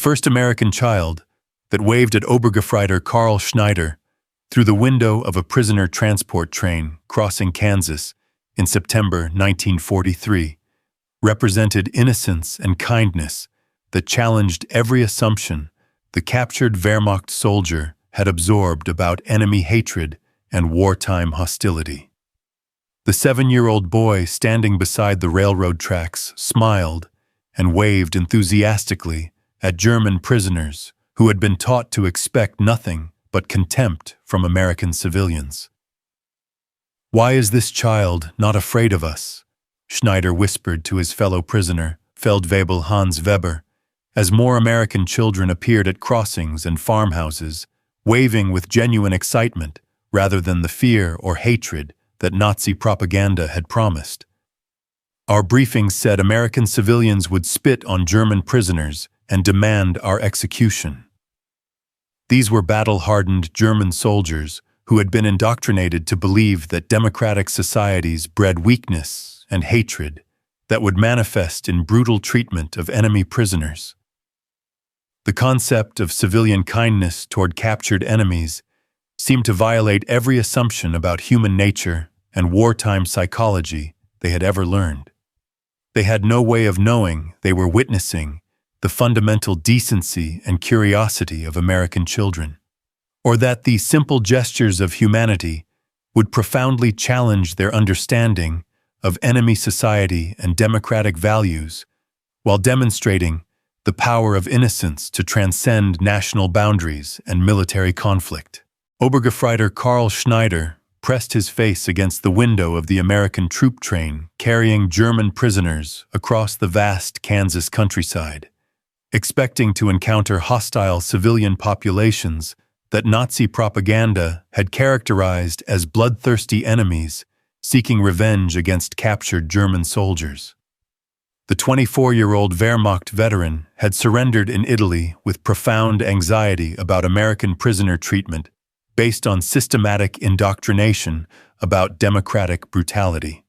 first American child that waved at Obergefreiter Karl Schneider through the window of a prisoner transport train crossing Kansas in September 1943, represented innocence and kindness that challenged every assumption the captured Wehrmacht soldier had absorbed about enemy hatred and wartime hostility. The 7-year-old boy standing beside the railroad tracks smiled and waved enthusiastically at German prisoners who had been taught to expect nothing but contempt from American civilians. "Why is this child not afraid of us?" Schneider whispered to his fellow prisoner, Feldwebel Hans Weber, as more American children appeared at crossings and farmhouses, waving with genuine excitement rather than the fear or hatred that Nazi propaganda had promised. "Our briefings said American civilians would spit on German prisoners and demand our execution." These were battle-hardened German soldiers who had been indoctrinated to believe that democratic societies bred weakness and hatred that would manifest in brutal treatment of enemy prisoners. The concept of civilian kindness toward captured enemies seemed to violate every assumption about human nature and wartime psychology they had ever learned. They had no way of knowing they were witnessing the fundamental decency and curiosity of American children, or that these simple gestures of humanity would profoundly challenge their understanding of enemy society and democratic values, while demonstrating the power of innocence to transcend national boundaries and military conflict. Obergefreiter Karl Schneider pressed his face against the window of the American troop train carrying German prisoners across the vast Kansas countryside, expecting to encounter hostile civilian populations that Nazi propaganda had characterized as bloodthirsty enemies seeking revenge against captured German soldiers. The 24-year-old Wehrmacht veteran had surrendered in Italy with profound anxiety about American prisoner treatment based on systematic indoctrination about democratic brutality.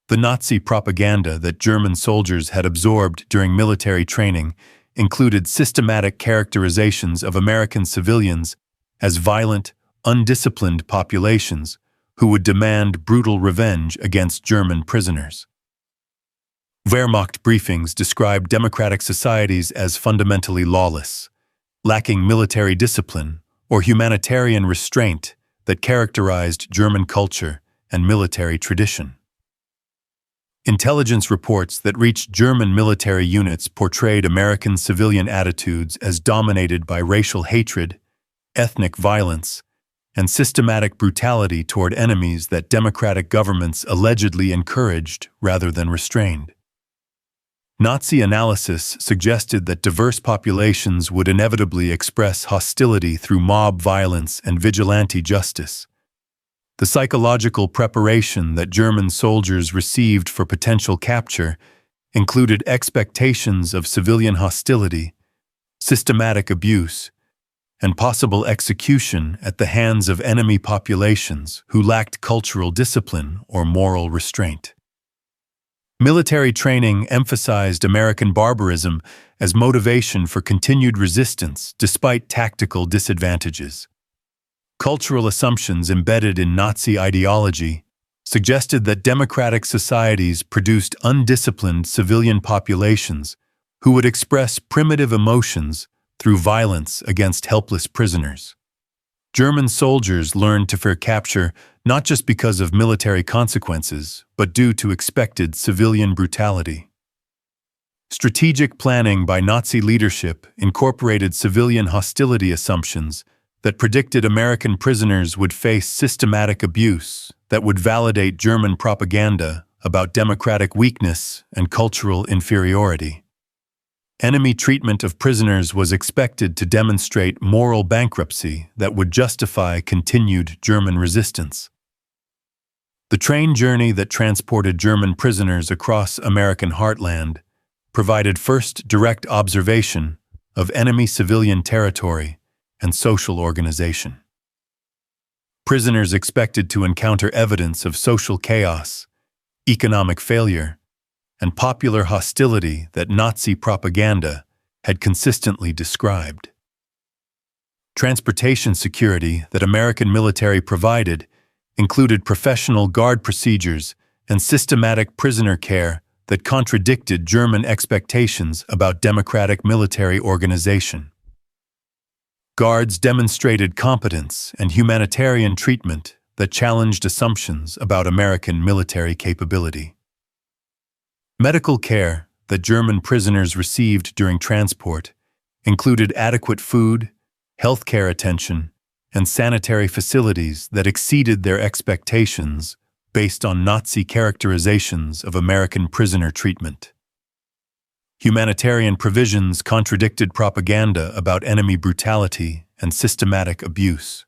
The Nazi propaganda that German soldiers had absorbed during military training included systematic characterizations of American civilians as violent, undisciplined populations who would demand brutal revenge against German prisoners. Wehrmacht briefings described democratic societies as fundamentally lawless, lacking military discipline or humanitarian restraint that characterized German culture and military tradition. Intelligence reports that reached German military units portrayed American civilian attitudes as dominated by racial hatred, ethnic violence, and systematic brutality toward enemies that democratic governments allegedly encouraged rather than restrained. Nazi analysis suggested that diverse populations would inevitably express hostility through mob violence and vigilante justice. The psychological preparation that German soldiers received for potential capture included expectations of civilian hostility, systematic abuse, and possible execution at the hands of enemy populations who lacked cultural discipline or moral restraint. Military training emphasized American barbarism as motivation for continued resistance despite tactical disadvantages. Cultural assumptions embedded in Nazi ideology suggested that democratic societies produced undisciplined civilian populations who would express primitive emotions through violence against helpless prisoners. German soldiers learned to fear capture not just because of military consequences, but due to expected civilian brutality. Strategic planning by Nazi leadership incorporated civilian hostility assumptions that predicted American prisoners would face systematic abuse that would validate German propaganda about democratic weakness and cultural inferiority. Enemy treatment of prisoners was expected to demonstrate moral bankruptcy that would justify continued German resistance. The train journey that transported German prisoners across American heartland provided first direct observation of enemy civilian territory and social organization. Prisoners expected to encounter evidence of social chaos, economic failure, and popular hostility that Nazi propaganda had consistently described. Transportation security that American military provided included professional guard procedures and systematic prisoner care that contradicted German expectations about democratic military organization. Guards demonstrated competence and humanitarian treatment that challenged assumptions about American military capability. Medical care that German prisoners received during transport included adequate food, healthcare attention, and sanitary facilities that exceeded their expectations based on Nazi characterizations of American prisoner treatment. Humanitarian provisions contradicted propaganda about enemy brutality and systematic abuse.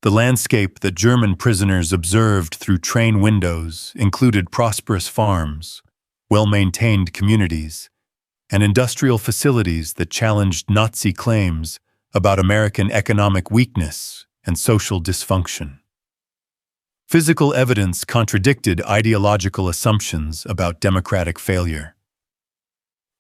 The landscape that German prisoners observed through train windows included prosperous farms, well-maintained communities, and industrial facilities that challenged Nazi claims about American economic weakness and social dysfunction. Physical evidence contradicted ideological assumptions about democratic failure.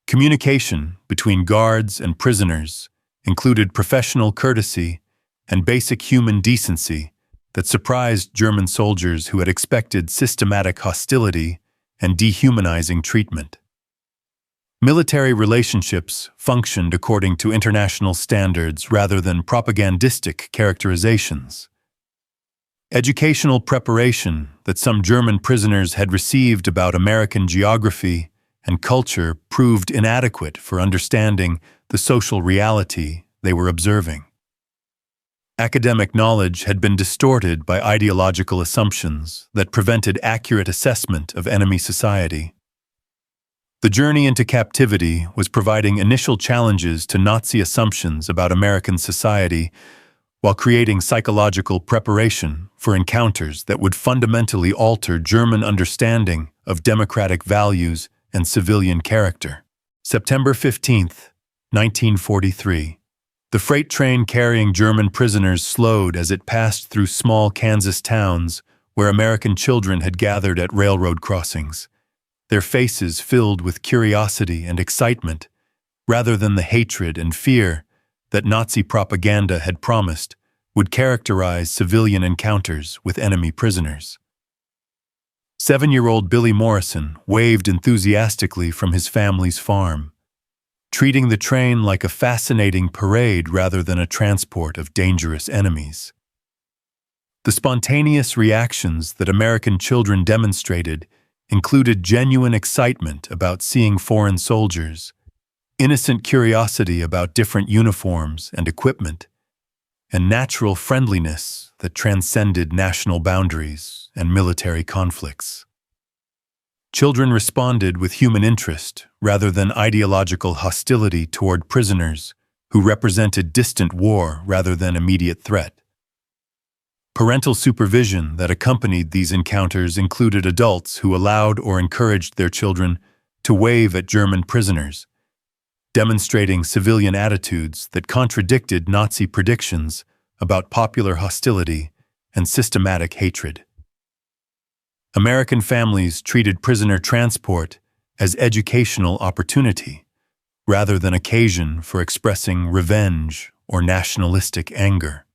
Communication between guards and prisoners included professional courtesy and basic human decency that surprised German soldiers who had expected systematic hostility and dehumanizing treatment. Military relationships functioned according to international standards rather than propagandistic characterizations. Educational preparation that some German prisoners had received about American geography and culture proved inadequate for understanding the social reality they were observing. Academic knowledge had been distorted by ideological assumptions that prevented accurate assessment of enemy society. The journey into captivity was providing initial challenges to Nazi assumptions about American society while creating psychological preparation for encounters that would fundamentally alter German understanding of democratic values and civilian character. September 15, 1943. The freight train carrying German prisoners slowed as it passed through small Kansas towns where American children had gathered at railroad crossings, their faces filled with curiosity and excitement, rather than the hatred and fear that Nazi propaganda had promised would characterize civilian encounters with enemy prisoners. 7-year-old Billy Morrison waved enthusiastically from his family's farm, treating the train like a fascinating parade rather than a transport of dangerous enemies. The spontaneous reactions that American children demonstrated included genuine excitement about seeing foreign soldiers, innocent curiosity about different uniforms and equipment, and natural friendliness that transcended national boundaries and military conflicts. Children responded with human interest rather than ideological hostility toward prisoners who represented distant war rather than immediate threat. Parental supervision that accompanied these encounters included adults who allowed or encouraged their children to wave at German prisoners, demonstrating civilian attitudes that contradicted Nazi predictions about popular hostility and systematic hatred. American families treated prisoner transport as educational opportunity, rather than occasion for expressing revenge or nationalistic anger.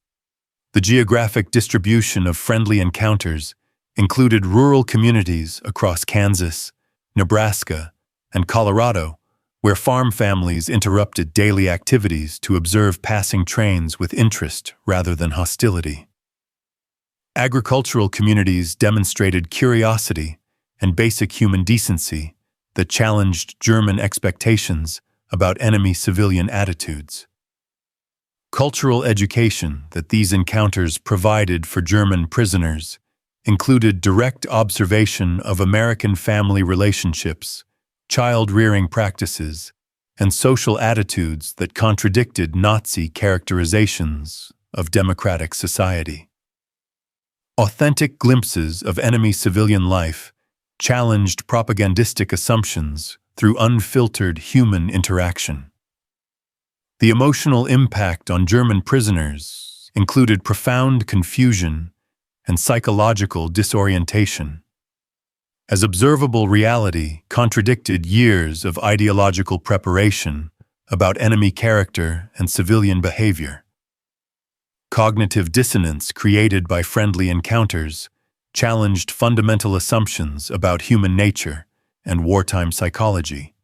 The geographic distribution of friendly encounters included rural communities across Kansas, Nebraska, and Colorado, where farm families interrupted daily activities to observe passing trains with interest rather than hostility. Agricultural communities demonstrated curiosity and basic human decency that challenged German expectations about enemy civilian attitudes. Cultural education that these encounters provided for German prisoners included direct observation of American family relationships, child-rearing practices, and social attitudes that contradicted Nazi characterizations of democratic society. Authentic glimpses of enemy civilian life challenged propagandistic assumptions through unfiltered human interaction. The emotional impact on German prisoners included profound confusion and psychological disorientation, as observable reality contradicted years of ideological preparation about enemy character and civilian behavior. Cognitive dissonance created by friendly encounters challenged fundamental assumptions about human nature and wartime psychology.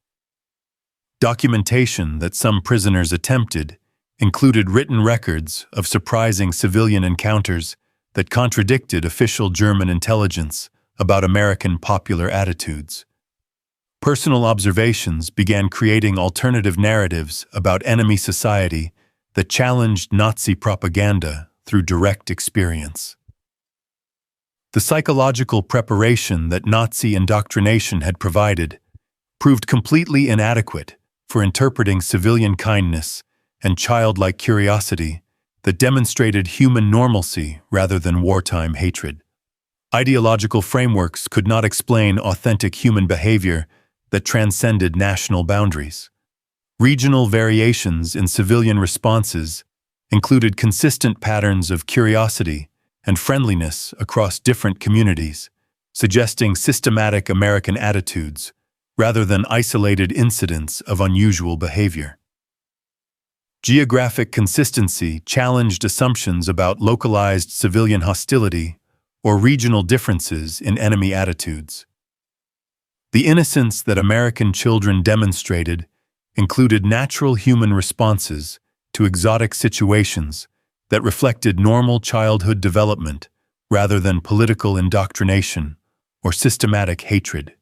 Documentation that some prisoners attempted included written records of surprising civilian encounters that contradicted official German intelligence about American popular attitudes. Personal observations began creating alternative narratives about enemy society that challenged Nazi propaganda through direct experience. The psychological preparation that Nazi indoctrination had provided proved completely inadequate for interpreting civilian kindness and childlike curiosity that demonstrated human normalcy rather than wartime hatred. Ideological frameworks could not explain authentic human behavior that transcended national boundaries. Regional variations in civilian responses included consistent patterns of curiosity and friendliness across different communities, suggesting systematic American attitudes rather than isolated incidents of unusual behavior. Geographic consistency challenged assumptions about localized civilian hostility or regional differences in enemy attitudes. The innocence that American children demonstrated included natural human responses to exotic situations that reflected normal childhood development rather than political indoctrination or systematic hatred.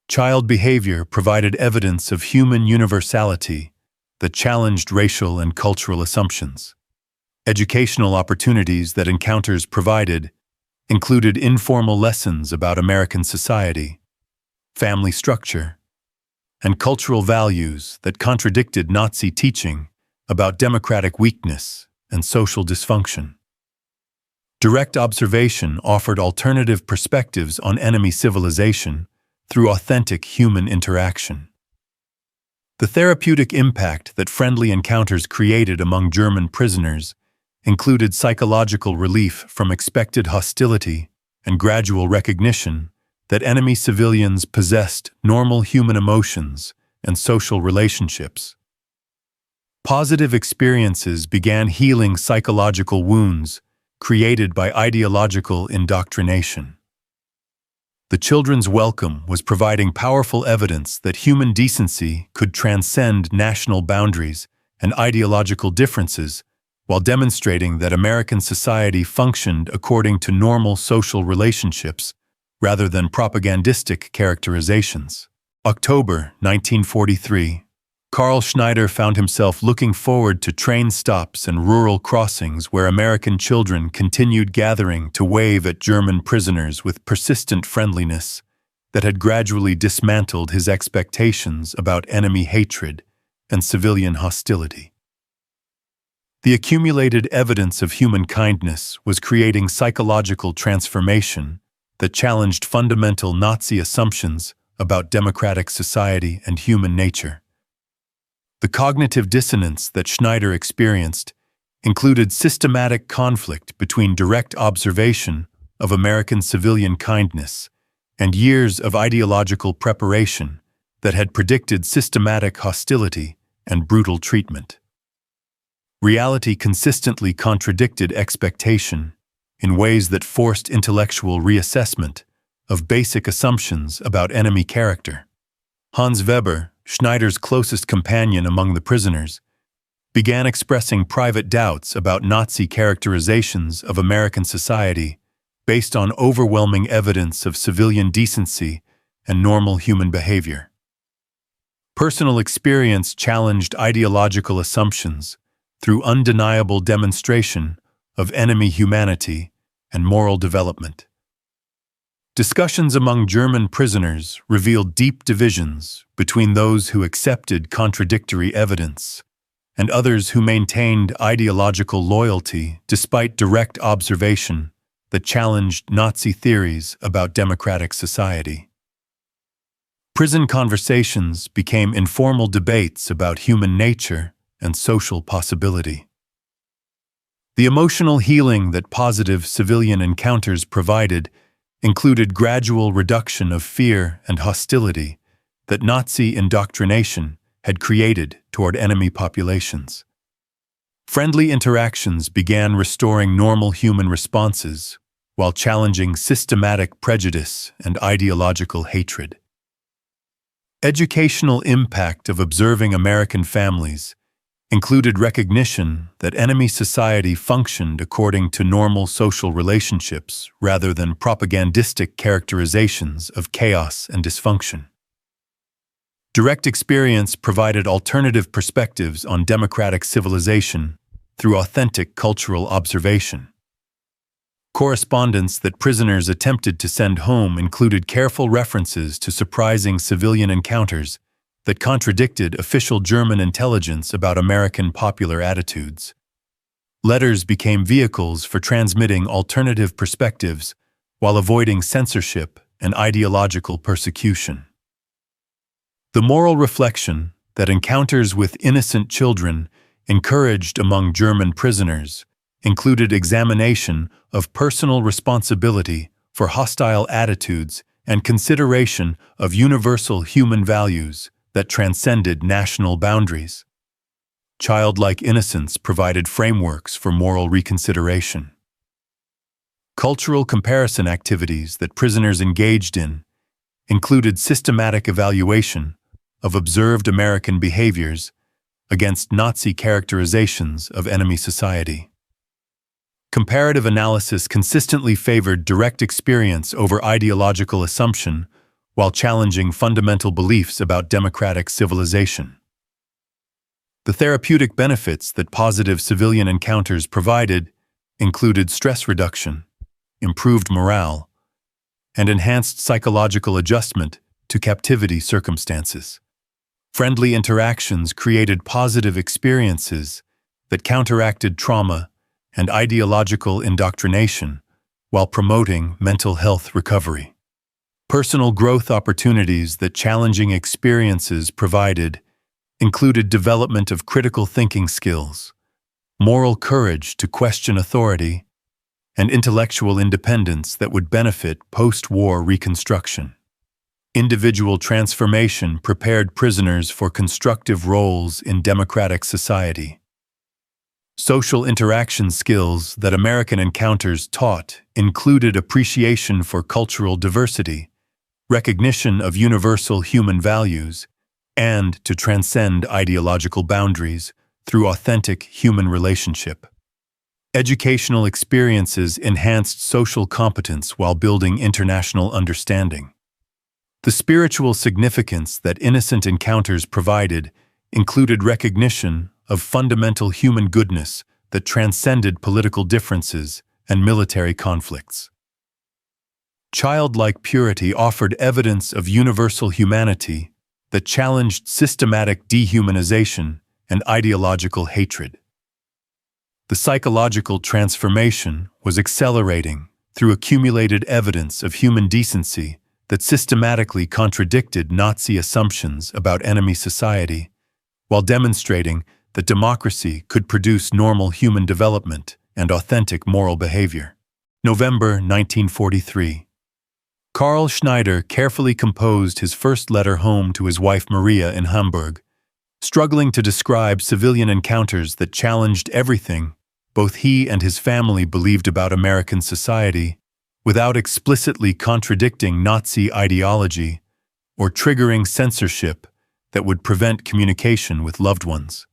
Child behavior provided evidence of human universality that challenged racial and cultural assumptions. Educational opportunities that encounters provided included informal lessons about American society, family structure, and cultural values that contradicted Nazi teaching about democratic weakness and social dysfunction. Direct observation offered alternative perspectives on enemy civilization through authentic human interaction. The therapeutic impact that friendly encounters created among German prisoners included psychological relief from expected hostility and gradual recognition that enemy civilians possessed normal human emotions and social relationships. Positive experiences began healing psychological wounds created by ideological indoctrination. The children's welcome was providing powerful evidence that human decency could transcend national boundaries and ideological differences while demonstrating that American society functioned according to normal social relationships rather than propagandistic characterizations. October 1943. Carl Schneider found himself looking forward to train stops and rural crossings where American children continued gathering to wave at German prisoners with persistent friendliness that had gradually dismantled his expectations about enemy hatred and civilian hostility. The accumulated evidence of human kindness was creating psychological transformation that challenged fundamental Nazi assumptions about democratic society and human nature. The cognitive dissonance that Schneider experienced included systematic conflict between direct observation of American civilian kindness and years of ideological preparation that had predicted systematic hostility and brutal treatment. Reality consistently contradicted expectation in ways that forced intellectual reassessment of basic assumptions about enemy character. Hans Weber, Schneider's closest companion among the prisoners, began expressing private doubts about Nazi characterizations of American society based on overwhelming evidence of civilian decency and normal human behavior. Personal experience challenged ideological assumptions through undeniable demonstration of enemy humanity and moral development. Discussions among German prisoners revealed deep divisions between those who accepted contradictory evidence and others who maintained ideological loyalty despite direct observation that challenged Nazi theories about democratic society. Prison conversations became informal debates about human nature and social possibility. The emotional healing that positive civilian encounters provided included gradual reduction of fear and hostility that Nazi indoctrination had created toward enemy populations. Friendly interactions began restoring normal human responses while challenging systematic prejudice and ideological hatred. Educational impact of observing American families included recognition that enemy society functioned according to normal social relationships rather than propagandistic characterizations of chaos and dysfunction. Direct experience provided alternative perspectives on democratic civilization through authentic cultural observation. Correspondence that prisoners attempted to send home included careful references to surprising civilian encounters that contradicted official German intelligence about American popular attitudes. Letters became vehicles for transmitting alternative perspectives while avoiding censorship and ideological persecution. The moral reflection that encounters with innocent children encouraged among German prisoners included examination of personal responsibility for hostile attitudes and consideration of universal human values that transcended national boundaries. Childlike innocence provided frameworks for moral reconsideration. Cultural comparison activities that prisoners engaged in included systematic evaluation of observed American behaviors against Nazi characterizations of enemy society. Comparative analysis consistently favored direct experience over ideological assumption while challenging fundamental beliefs about democratic civilization. The therapeutic benefits that positive civilian encounters provided included stress reduction, improved morale, and enhanced psychological adjustment to captivity circumstances. Friendly interactions created positive experiences that counteracted trauma and ideological indoctrination while promoting mental health recovery. Personal growth opportunities that challenging experiences provided included development of critical thinking skills, moral courage to question authority, and intellectual independence that would benefit post-war reconstruction. Individual transformation prepared prisoners for constructive roles in democratic society. Social interaction skills that American encounters taught included appreciation for cultural diversity, recognition of universal human values, and to transcend ideological boundaries through authentic human relationship. Educational experiences enhanced social competence while building international understanding. The spiritual significance that innocent encounters provided included recognition of fundamental human goodness that transcended political differences and military conflicts. Childlike purity offered evidence of universal humanity that challenged systematic dehumanization and ideological hatred. The psychological transformation was accelerating through accumulated evidence of human decency that systematically contradicted Nazi assumptions about enemy society, while demonstrating that democracy could produce normal human development and authentic moral behavior. November 1943. Karl Schneider carefully composed his first letter home to his wife Maria in Hamburg, struggling to describe civilian encounters that challenged everything both he and his family believed about American society, without explicitly contradicting Nazi ideology or triggering censorship that would prevent communication with loved ones.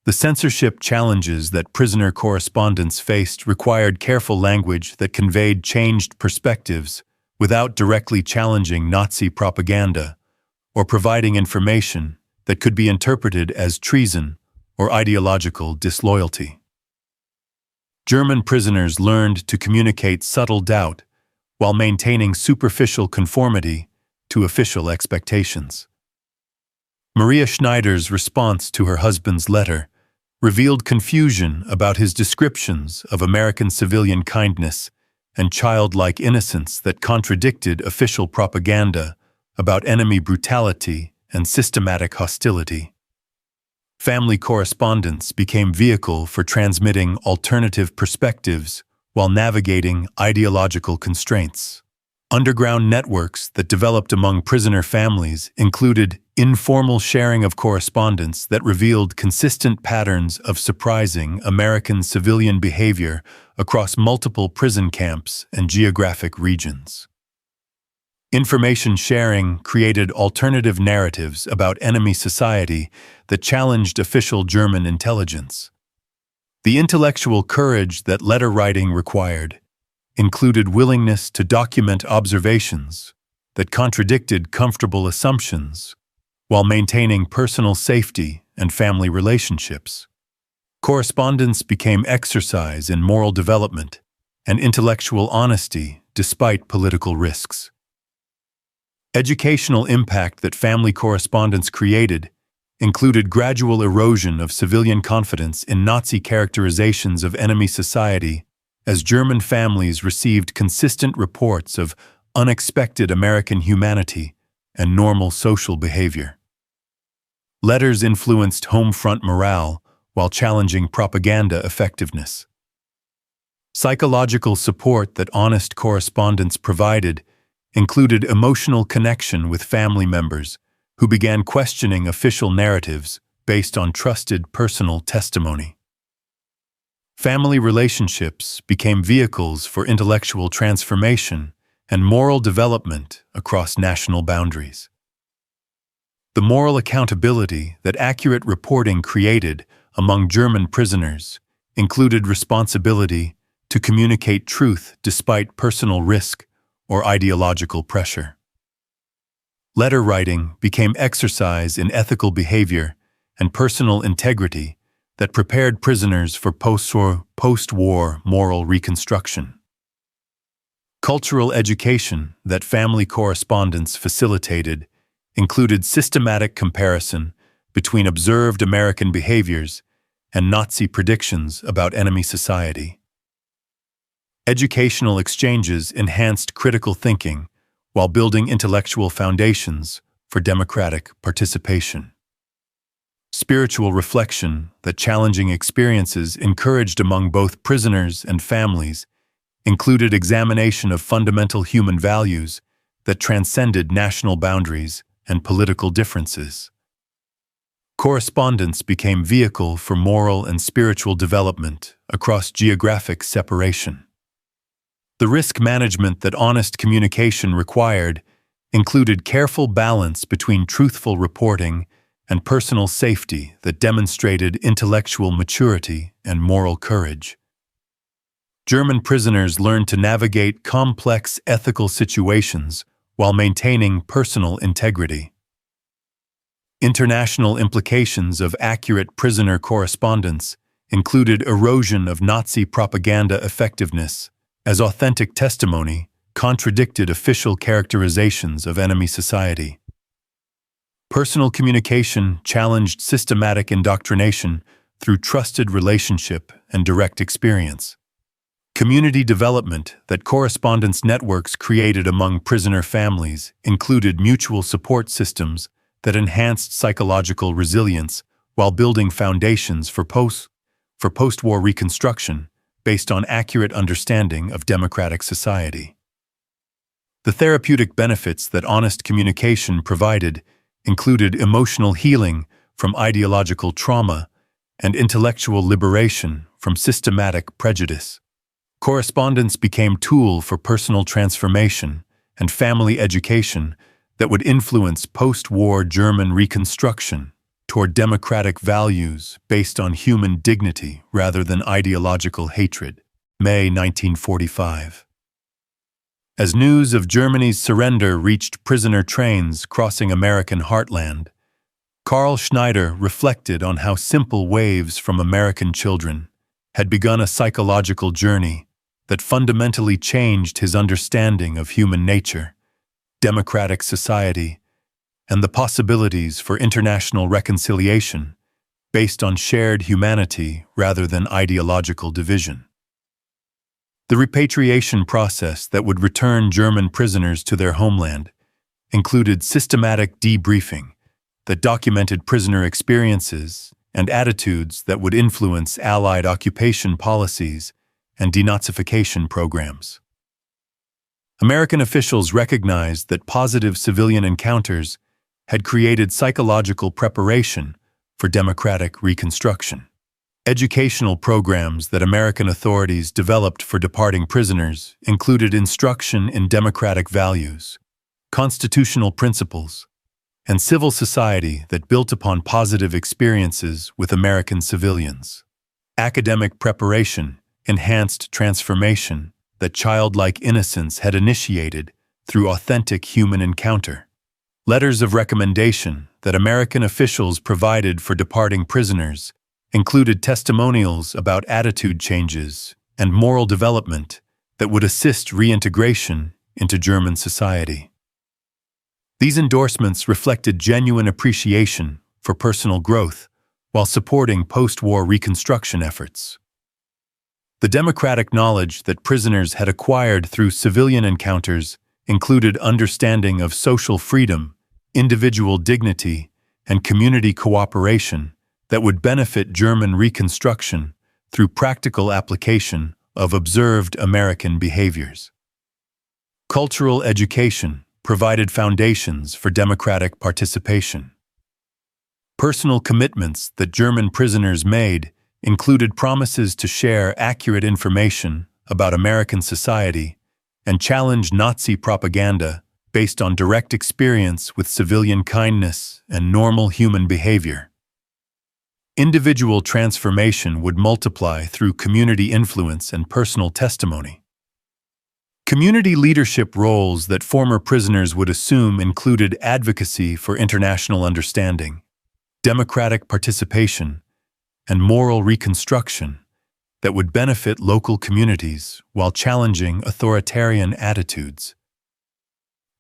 The censorship challenges that prisoner correspondents faced required careful language that conveyed changed perspectives without directly challenging Nazi propaganda or providing information that could be interpreted as treason or ideological disloyalty. German prisoners learned to communicate subtle doubt while maintaining superficial conformity to official expectations. Maria Schneider's response to her husband's letter revealed confusion about his descriptions of American civilian kindness and childlike innocence that contradicted official propaganda about enemy brutality and systematic hostility. Family correspondence became vehicle for transmitting alternative perspectives while navigating ideological constraints. Underground networks that developed among prisoner families included informal sharing of correspondence that revealed consistent patterns of surprising American civilian behavior across multiple prison camps and geographic regions. Information sharing created alternative narratives about enemy society that challenged official German intelligence. The intellectual courage that letter writing required included willingness to document observations that contradicted comfortable assumptions while maintaining personal safety and family relationships. Correspondence became exercise in moral development and intellectual honesty despite political risks. Educational impact that family correspondence created included gradual erosion of civilian confidence in Nazi characterizations of enemy society as German families received consistent reports of unexpected American humanity and normal social behavior. Letters influenced home front morale while challenging propaganda effectiveness. Psychological support that honest correspondence provided included emotional connection with family members who began questioning official narratives based on trusted personal testimony. Family relationships became vehicles for intellectual transformation and moral development across national boundaries. The moral accountability that accurate reporting created among German prisoners included responsibility to communicate truth despite personal risk or ideological pressure. Letter writing became exercise in ethical behavior and personal integrity that prepared prisoners for post-war moral reconstruction. Cultural education that family correspondence facilitated included systematic comparison between observed American behaviors and Nazi predictions about enemy society. Educational exchanges enhanced critical thinking while building intellectual foundations for democratic participation. Spiritual reflection that challenging experiences encouraged among both prisoners and families included examination of fundamental human values that transcended national boundaries and political differences. Correspondence became vehicle for moral and spiritual development across geographic separation. The risk management that honest communication required included careful balance between truthful reporting and personal safety that demonstrated intellectual maturity and moral courage. German prisoners learned to navigate complex ethical situations while maintaining personal integrity. International implications of accurate prisoner correspondence included erosion of Nazi propaganda effectiveness, as authentic testimony contradicted official characterizations of enemy society. Personal communication challenged systematic indoctrination through trusted relationship and direct experience. Community development that correspondence networks created among prisoner families included mutual support systems that enhanced psychological resilience while building foundations for post-war reconstruction based on accurate understanding of democratic society. The therapeutic benefits that honest communication provided included emotional healing from ideological trauma and intellectual liberation from systematic prejudice. Correspondence became a tool for personal transformation and family education that would influence post-war German reconstruction toward democratic values based on human dignity rather than ideological hatred. May 1945. As news of Germany's surrender reached prisoner trains crossing American heartland, Carl Schneider reflected on how simple waves from American children had begun a psychological journey that fundamentally changed his understanding of human nature, democratic society, and the possibilities for international reconciliation based on shared humanity rather than ideological division. The repatriation process that would return German prisoners to their homeland included systematic debriefing that documented prisoner experiences and attitudes that would influence Allied occupation policies and denazification programs. American officials recognized that positive civilian encounters had created psychological preparation for democratic reconstruction. Educational programs that American authorities developed for departing prisoners included instruction in democratic values, constitutional principles, and civil society that built upon positive experiences with American civilians. Academic preparation enhanced transformation that childlike innocence had initiated through authentic human encounter. Letters of recommendation that American officials provided for departing prisoners included testimonials about attitude changes and moral development that would assist reintegration into German society. These endorsements reflected genuine appreciation for personal growth while supporting post-war reconstruction efforts. The democratic knowledge that prisoners had acquired through civilian encounters included understanding of social freedom, individual dignity, and community cooperation that would benefit German reconstruction through practical application of observed American behaviors. Cultural education provided foundations for democratic participation. Personal commitments that German prisoners made included promises to share accurate information about American society and challenge Nazi propaganda based on direct experience with civilian kindness and normal human behavior. Individual transformation would multiply through community influence and personal testimony. Community leadership roles that former prisoners would assume included advocacy for international understanding, democratic participation, and moral reconstruction that would benefit local communities while challenging authoritarian attitudes.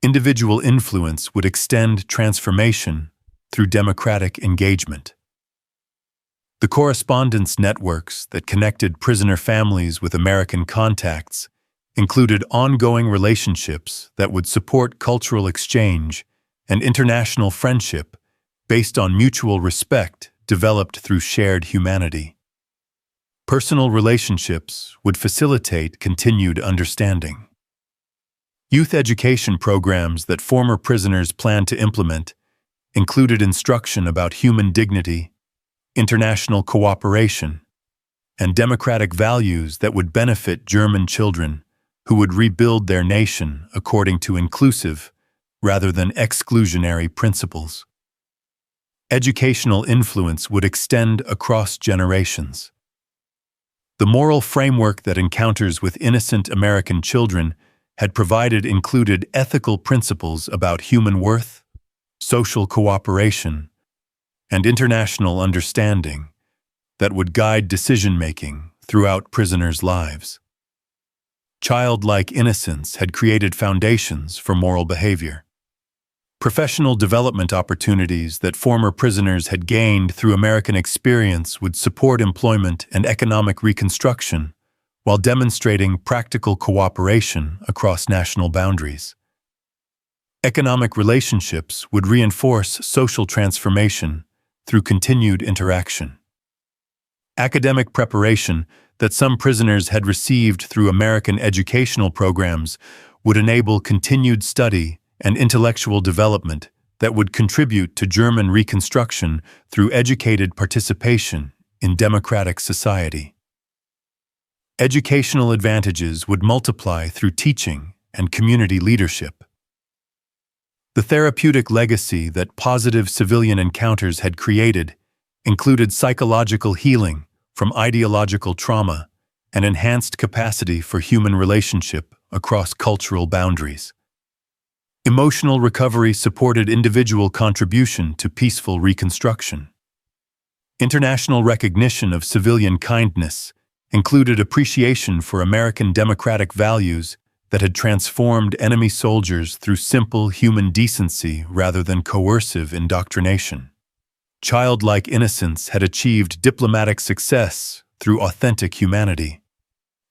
Individual influence would extend transformation through democratic engagement. The correspondence networks that connected prisoner families with American contacts included ongoing relationships that would support cultural exchange and international friendship based on mutual respect developed through shared humanity. Personal relationships would facilitate continued understanding. Youth education programs that former prisoners planned to implement included instruction about human dignity, international cooperation, and democratic values that would benefit German children who would rebuild their nation according to inclusive rather than exclusionary principles. Educational influence would extend across generations. The moral framework that encounters with innocent American children had provided included ethical principles about human worth, social cooperation, and international understanding that would guide decision-making throughout prisoners' lives. Childlike innocence had created foundations for moral behavior. Professional development opportunities that former prisoners had gained through American experience would support employment and economic reconstruction while demonstrating practical cooperation across national boundaries. Economic relationships would reinforce social transformation through continued interaction. Academic preparation that some prisoners had received through American educational programs would enable continued study and intellectual development that would contribute to German reconstruction through educated participation in democratic society. Educational advantages would multiply through teaching and community leadership. The therapeutic legacy that positive civilian encounters had created included psychological healing from ideological trauma and enhanced capacity for human relationship across cultural boundaries. Emotional recovery supported individual contribution to peaceful reconstruction. International recognition of civilian kindness included appreciation for American democratic values that had transformed enemy soldiers through simple human decency rather than coercive indoctrination. Childlike innocence had achieved diplomatic success through authentic humanity.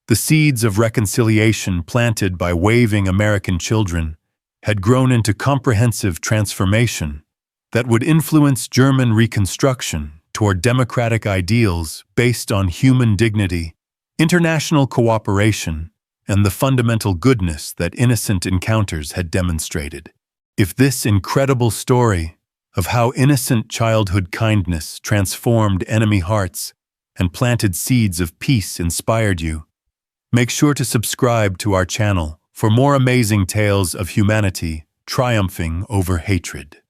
The seeds of reconciliation planted by waving American children had grown into comprehensive transformation that would influence German reconstruction toward democratic ideals based on human dignity, international cooperation, and the fundamental goodness that innocent encounters had demonstrated. If this incredible story of how innocent childhood kindness transformed enemy hearts and planted seeds of peace inspired you. Make sure to subscribe to our channel for more amazing tales of humanity triumphing over hatred.